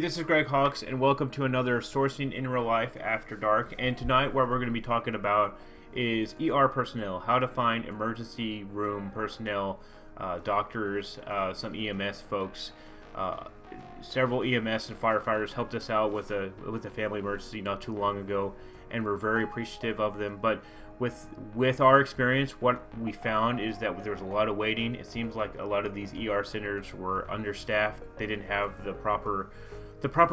This is Greg Hawks, and welcome to another Sourcing in Real Life After Dark. And tonight, what we're going to be talking about is ER personnel, how to find emergency room personnel, doctors, some EMS folks. Several EMS and firefighters helped us out with a family emergency not too long ago, and we're very appreciative of them. But with our experience, what we found is that there was a lot of waiting. It seems like a lot of these ER centers were understaffed. They didn't have the proper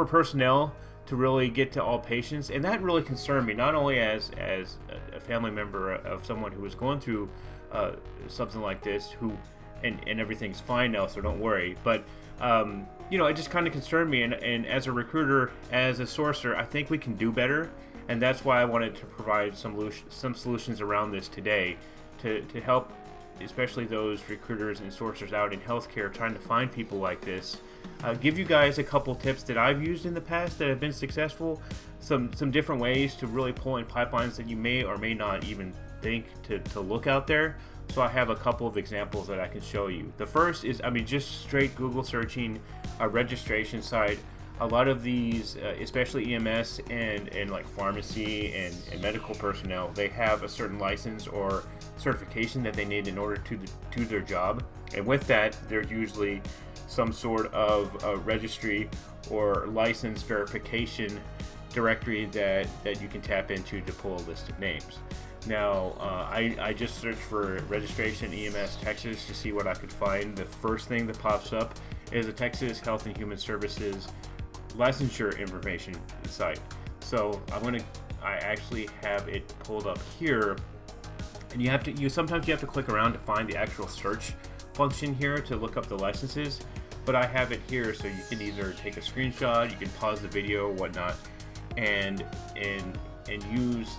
personnel to really get to all patients, and that really concerned me, not only as a family member of someone who was going through something like this, and everything's fine now, so don't worry, but it just kind of concerned me, and as a recruiter, as a sourcer, I think we can do better, and that's why I wanted to provide some solutions around this today to help especially those recruiters and sourcers out in healthcare trying to find people like this. Give you guys a couple tips that I've used in the past that have been successful, some different ways to really pull in pipelines that you may or may not even think to look out there. So I have a couple of examples that I can show you. The first is, just straight Google searching a registration site. A lot of these, especially EMS and like pharmacy and medical personnel, they have a certain license or certification that they need in order to do their job. And with that, there's usually some sort of registry or license verification directory that you can tap into to pull a list of names. Now, I just searched for registration EMS Texas to see what I could find. The first thing that pops up is a Texas Health and Human Services licensure information site. So I actually have it pulled up here, and sometimes you have to click around to find the actual search function here to look up the licenses, but I have it here, so you can either take a screenshot, you can pause the video or whatnot, and use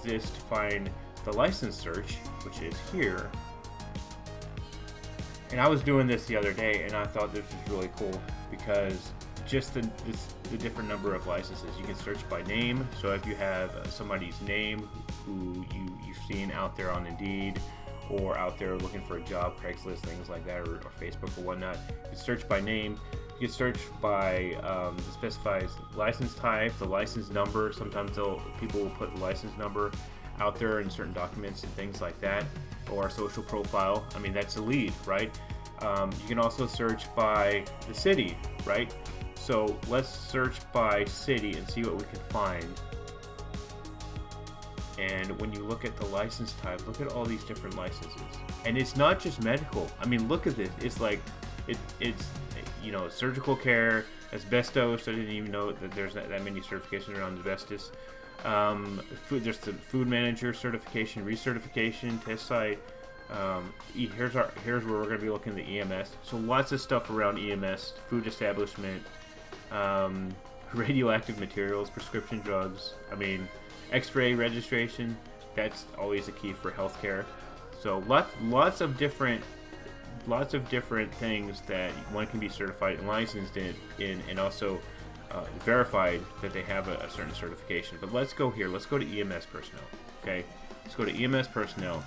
this to find the license search, which is here. And I was doing this the other day, and I thought this was really cool because just the different number of licenses. You can search by name, so if you have somebody's name who you've seen out there on Indeed or out there looking for a job, Craigslist, things like that, or Facebook or whatnot, you can search by name. You can search by the specified license type, the license number. Sometimes people will put the license number out there in certain documents and things like that, or a social profile. That's a lead, right? You can also search by the city, right? So let's search by city and see what we can find. And when you look at the license type, look at all these different licenses. And it's not just medical. Look at this. It's like, it's surgical care, asbestos. I didn't even know that there's that many certifications around asbestos. There's the food manager certification, recertification, test site. Here's where we're going to be looking at the EMS. So lots of stuff around EMS, food establishment, radioactive materials, prescription drugs. X-ray registration. That's always a key for healthcare. So lots of different things that one can be certified and licensed in and also verified that they have a certain certification. But let's go here. Let's go to EMS personnel. Okay, let's go to EMS personnel.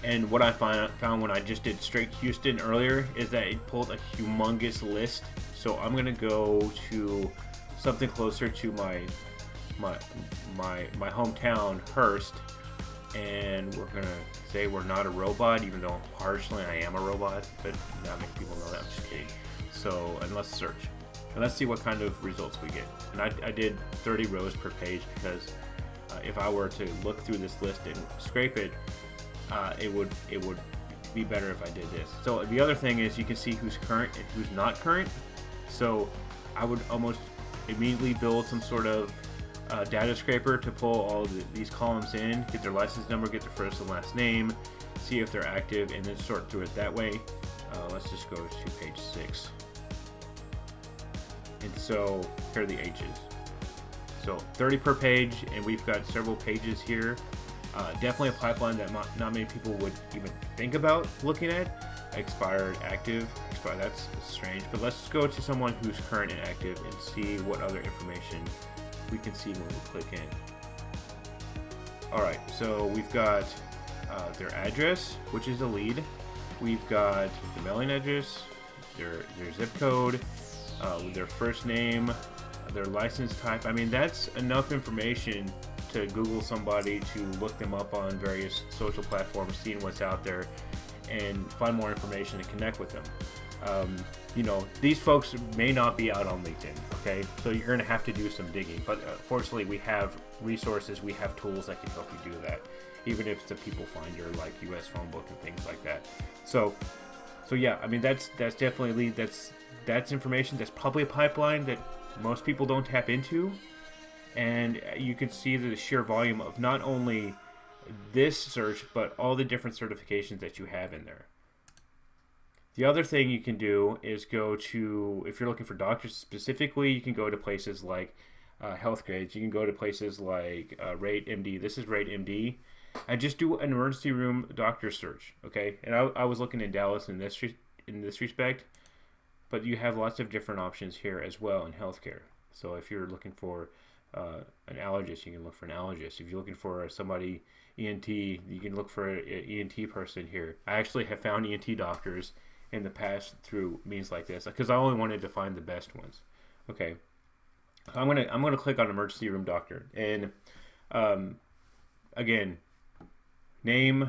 And what I found when I just did straight Houston earlier is that it pulled a humongous list. So I'm gonna go to something closer to my hometown, Hearst, and we're gonna say we're not a robot, even though partially I am a robot, but not many people know that. I'm just kidding. So, and let's search, and let's see what kind of results we get. And I did 30 rows per page because if I were to look through this list and scrape it, it would be better if I did this. So the other thing is you can see who's current and who's not current. So I would almost immediately build some sort of data scraper to pull all these columns in, get their license number, get their first and last name, see if they're active, and then sort through it that way. Let's just go to page 6. And so here are the ages. So 30 per page, and we've got several pages here. Definitely a pipeline that not many people would even think about looking at. Expired, active, expired, that's strange. But let's go to someone who's current and active and see what other information we can see when we click in. Alright, so we've got their address, which is a lead. We've got the mailing address, their zip code, with their first name, their license type. I mean, that's enough information to Google somebody, to look them up on various social platforms, seeing what's out there, and find more information to connect with them. You know, these folks may not be out on LinkedIn, okay? So you're going to have to do some digging. But fortunately, we have resources, we have tools that can help you do that, even if it's a people finder like US Phone Book and things like that. So yeah, I mean, that's definitely that's information. That's probably a pipeline that most people don't tap into. And you can see the sheer volume of not only this search, but all the different certifications that you have in there. The other thing you can do is go to, if you're looking for doctors specifically, you can go to places like Health Grades. You can go to places like Rate MD. This is Rate MD. And just do an emergency room doctor search, okay? And I was looking in Dallas in this respect, but you have lots of different options here as well in healthcare. So if you're looking for an allergist, you can look for an allergist. If you're looking for somebody ENT, you can look for an ENT person here. I actually have found ENT doctors in the past through means like this, because I only wanted to find the best ones. Okay, so I'm gonna click on emergency room doctor, and again, name,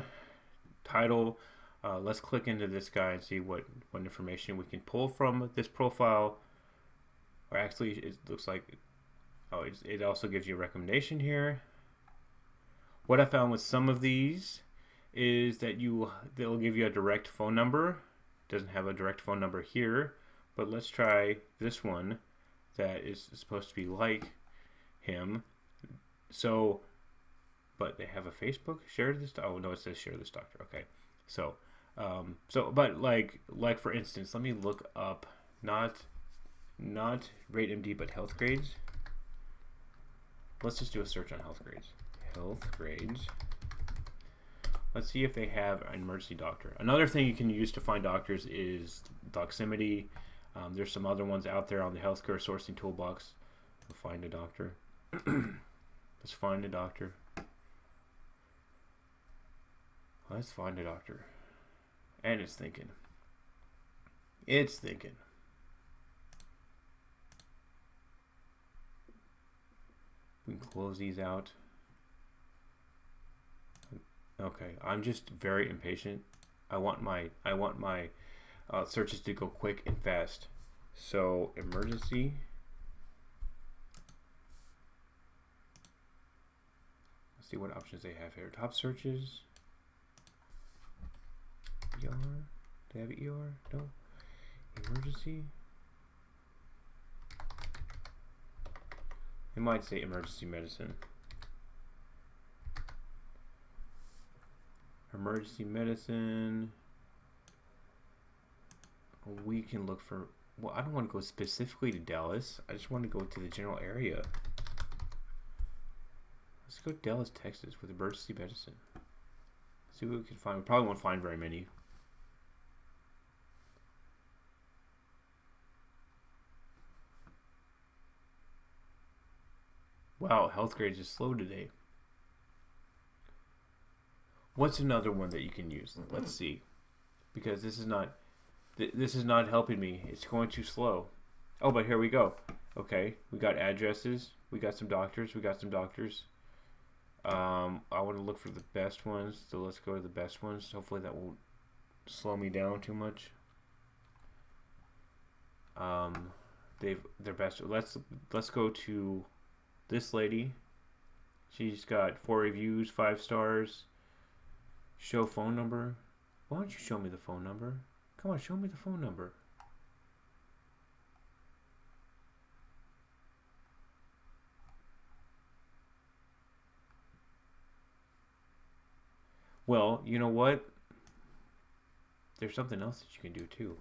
title. Let's click into this guy and see what information we can pull from this profile. Or actually, it looks like, oh, it also gives you a recommendation here. What I found with some of these is that they'll give you a direct phone number. Doesn't have a direct phone number here, but let's try this one that is supposed to be like him. So, but they have a Facebook, share this. Oh no, it says share this doctor. Okay, so but like for instance, let me look up not Rate MD, but Health Grades. Let's just do a search on Health Grades. Health Grades. Let's see if they have an emergency doctor. Another thing you can use to find doctors is Doximity. There's some other ones out there on the healthcare sourcing toolbox. We'll find a doctor. Let's find a doctor. Let's find a doctor. And it's thinking. It's thinking. We can close these out. Okay, I'm just very impatient. I want my searches to go quick and fast. So emergency. Let's see what options they have here. Top searches. ER. Do they have ER? No. Emergency. It might say emergency medicine. Emergency medicine. We can look for, well, I don't want to go specifically to Dallas. I just want to go to the general area. Let's go to Dallas, Texas with emergency medicine. See what we can find. We probably won't find very many. Wow, Health Grades is slow today. What's another one that you can use? Let's see, because this is not helping me. It's going too slow. Oh, but here we go. Okay, we got addresses. We got some doctors. I want to look for the best ones, so let's go to the best ones. Hopefully that won't slow me down too much. They're best. Let's go to this lady. She's got 4 reviews, 5 stars. Show phone number. Why don't you show me the phone number? Come on, show me the phone number. Well, you know what? There's something else that you can do too.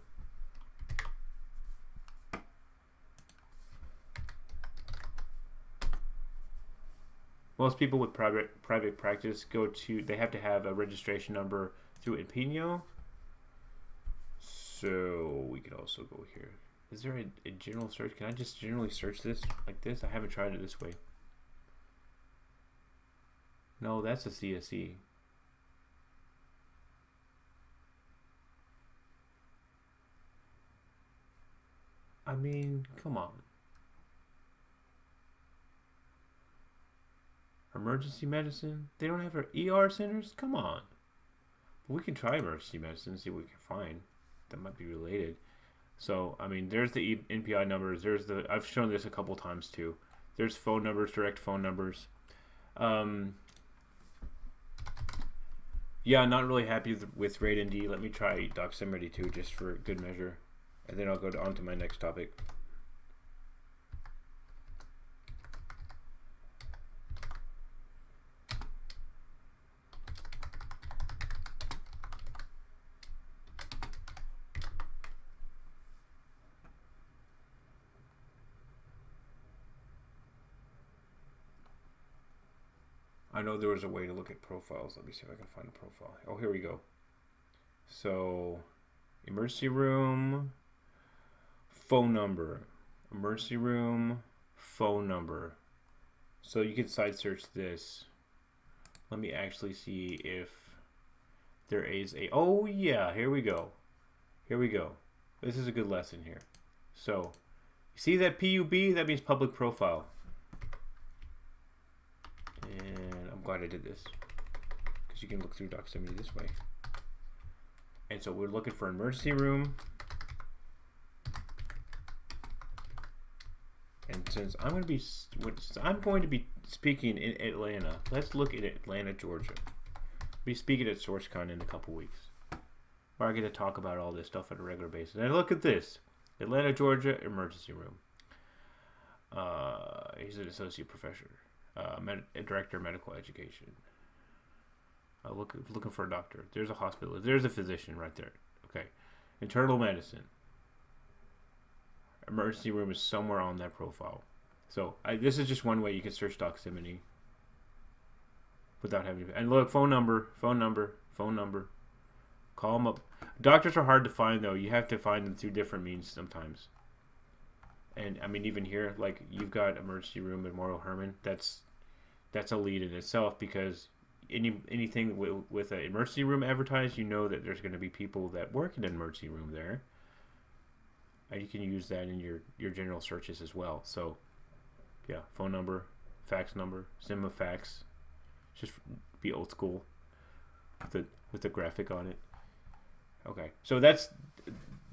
Most people with private practice they have to have a registration number through Inpino. So we could also go here. Is there a general search? Can I just generally search this like this? I haven't tried it this way. No, that's a CSE. I mean, come on. Emergency medicine? They don't have ER centers? Come on. We can try emergency medicine and see what we can find. That might be related. So, I mean, there's the NPI numbers. There's the... I've shown this a couple times, too. There's phone numbers, direct phone numbers. Yeah, not really happy with RateND. Let me try Doximity, too, just for good measure. And then I'll go on to my next topic. I know there was a way to look at profiles. Let me see if I can find a profile. Oh, here we go. So, emergency room, phone number. Emergency room, phone number. So you can side search this. Let me actually see if there is a... Oh, yeah, here we go. Here we go. This is a good lesson here. So, you see that PUB? That means public profile. And I'm glad I did this, because you can look through Doximity this way. And so we're looking for emergency room. And since I'm going to be speaking in Atlanta, let's look at Atlanta, Georgia. I'll be speaking at SourceCon in a couple weeks, where I get to talk about all this stuff on a regular basis. And look at this: Atlanta, Georgia, emergency room. He's an associate professor. Director of medical education. Looking for a doctor. There's a hospital. There's a physician right there. Okay. Internal medicine. Emergency room is somewhere on that profile. So this is just one way you can search Doximity without having to. And look, phone number. Call them up. Doctors are hard to find, though. You have to find them through different means sometimes. And I mean, even here, like, you've got emergency room at Memorial Hermann. That's a lead in itself, because anything with an emergency room advertised, you know that there's going to be people that work in an emergency room there, and you can use that in your general searches as well. So, yeah, phone number, fax number, send them a fax. Just be old school with the graphic on it. Okay, so that's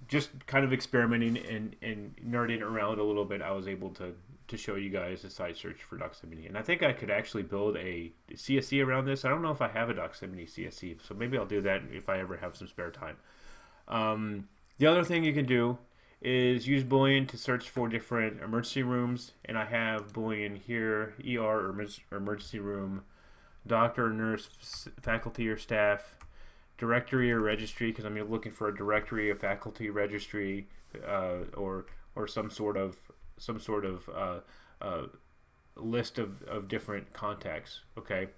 just kind of experimenting and nerding around a little bit. I was able to show you guys a site search for Doximity, and I think I could actually build a CSC around this. I don't know if I have a Doximity CSC, so maybe I'll do that if I ever have some spare time. The other thing you can do is use Boolean to search for different emergency rooms, and I have Boolean here: ER or emergency room, doctor, nurse, faculty or staff, directory or registry, because I'm looking for a directory, a faculty registry, or some sort of list of different contacts. Okay,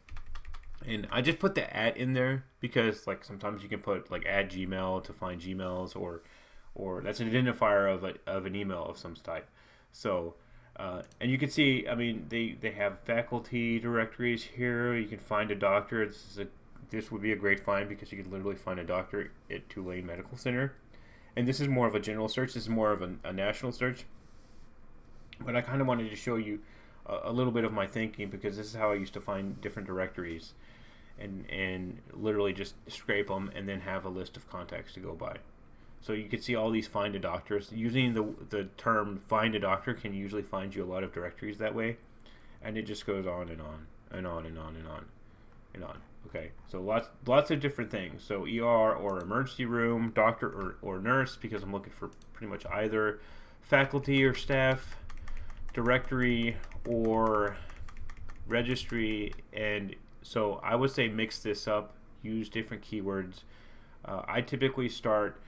and I just put the @ in there because, like, sometimes you can put like @Gmail to find Gmails, or that's an identifier of an email of some type. So and you can see, I mean, they have faculty directories here. You can find a doctor. This would be a great find, because you could literally find a doctor at Tulane Medical Center. And this is more of a general search. This is more of a national search. But I kind of wanted to show you a little bit of my thinking, because this is how I used to find different directories, and literally just scrape them and then have a list of contacts to go by. So you can see all these find a doctors. Using the term find a doctor can usually find you a lot of directories that way. And it just goes on and on and on and on and on and on. Okay, so lots of different things. So ER or emergency room, doctor or nurse, because I'm looking for pretty much either faculty or staff, directory or registry. And so I would say mix this up, use different keywords. I typically start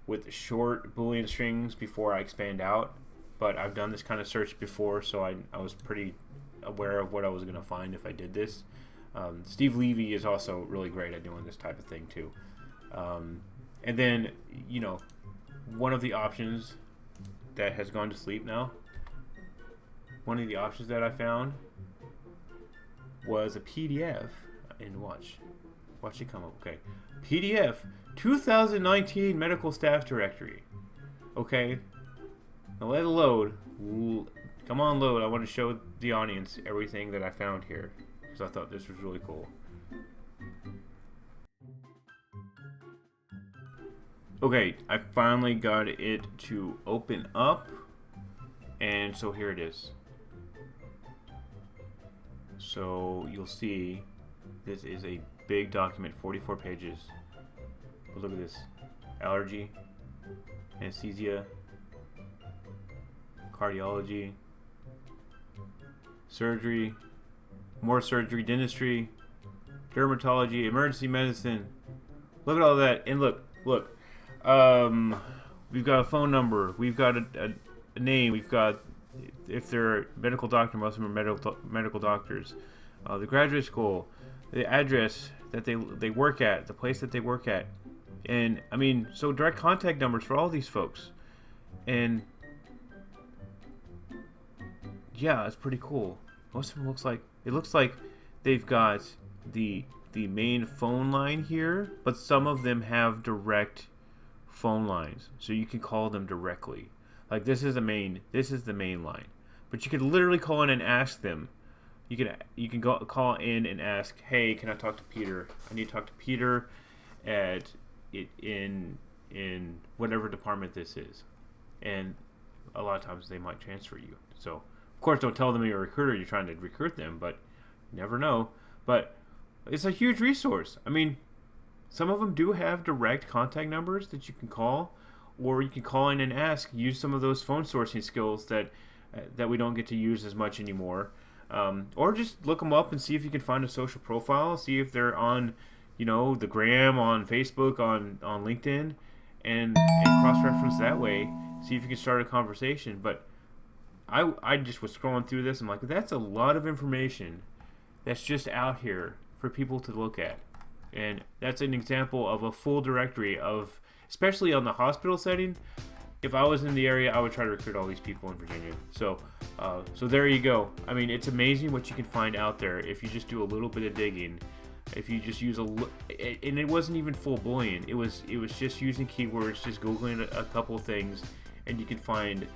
with short Boolean strings before I expand out, but I've done this kind of search before, so I was pretty aware of what I was going to find if I did this. Steve Levy is also really great at doing this type of thing too. And then, one of the options that has gone to sleep now, one of the options that I found was a PDF. And watch it come up. Okay, PDF 2019 medical staff directory. Okay, Now let it load. Come on, load. I want to show the audience everything that I found here, because I thought this was really cool. Okay, I finally got it to open up, and so here it is. So you'll see this is a big document, 44 pages. But look at this. Allergy, anesthesia, cardiology, surgery, more surgery, dentistry, dermatology, emergency medicine. Look at all that. And look. We've got a phone number. We've got a name. We've got, if they're a medical doctor, most of them are medical doctors. The graduate school, the address that they work at, the place that they work at. And, I mean, so direct contact numbers for all these folks. And, yeah, it's pretty cool. Most of them looks like they've got the main phone line here, but some of them have direct phone lines, so you can call them directly. Like this is the main line, but you could literally call in and ask them. You can call in and ask, hey, can I talk to Peter? I need to talk to Peter in whatever department this is, and a lot of times they might transfer you. So of course don't tell them you're a recruiter, you're trying to recruit them, but you never know. But it's a huge resource. I mean, some of them do have direct contact numbers that you can call, or you can call in and ask. Use some of those phone sourcing skills that we don't get to use as much anymore, or just look them up and see if you can find a social profile. See if they're on, the gram, on Facebook, on LinkedIn, and cross-reference that way. See if you can start a conversation. But I just was scrolling through this. I'm like, that's a lot of information that's just out here for people to look at. And that's an example of a full directory of, especially on the hospital setting. If I was in the area, I would try to recruit all these people in Virginia. So there you go. I mean, it's amazing what you can find out there if you just do a little bit of digging. If you just use and it wasn't even full Boolean. It was just using keywords, just Googling a couple of things, and you can find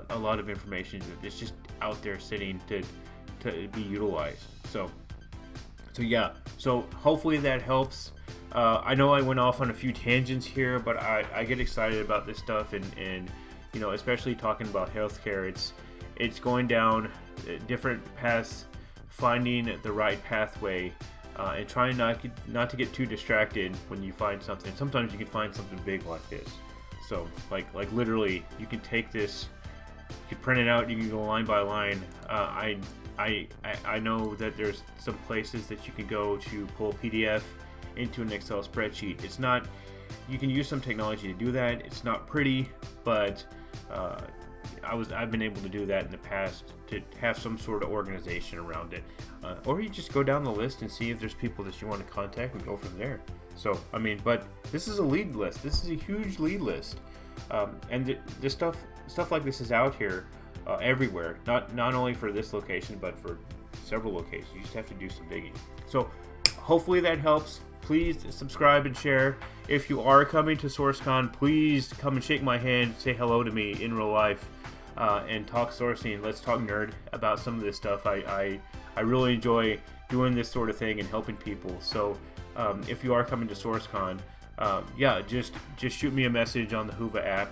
a lot of information that's just out there sitting to be utilized. So yeah, so hopefully that helps. I know I went off on a few tangents here, but I get excited about this stuff, and especially talking about healthcare. It's going down different paths, finding the right pathway, and trying not to get too distracted when you find something. Sometimes you can find something big like this. So like literally, you can take this, you can print it out, you can go line by line. I know that there's some places that you can go to pull a PDF into an Excel spreadsheet. It's not, you can use some technology to do that. It's not pretty, but I've been able to do that in the past to have some sort of organization around it. Or you just go down the list and see if there's people that you want to contact and go from there. So, I mean, but this is a lead list. This is a huge lead list. And the stuff like this is out here everywhere. Not only for this location, but for several locations. You just have to do some digging. So, hopefully that helps. Please subscribe and share. If you are coming to SourceCon, please come and shake my hand, say hello to me in real life, and talk sourcing. Let's talk nerd about some of this stuff. I really enjoy doing this sort of thing and helping people. So if you are coming to SourceCon, yeah, just shoot me a message on the Whova app,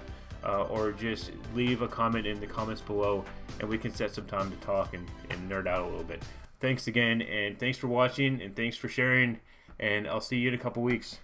or just leave a comment in the comments below, and we can set some time to talk and nerd out a little bit. Thanks again, and thanks for watching, and thanks for sharing, and I'll see you in a couple weeks.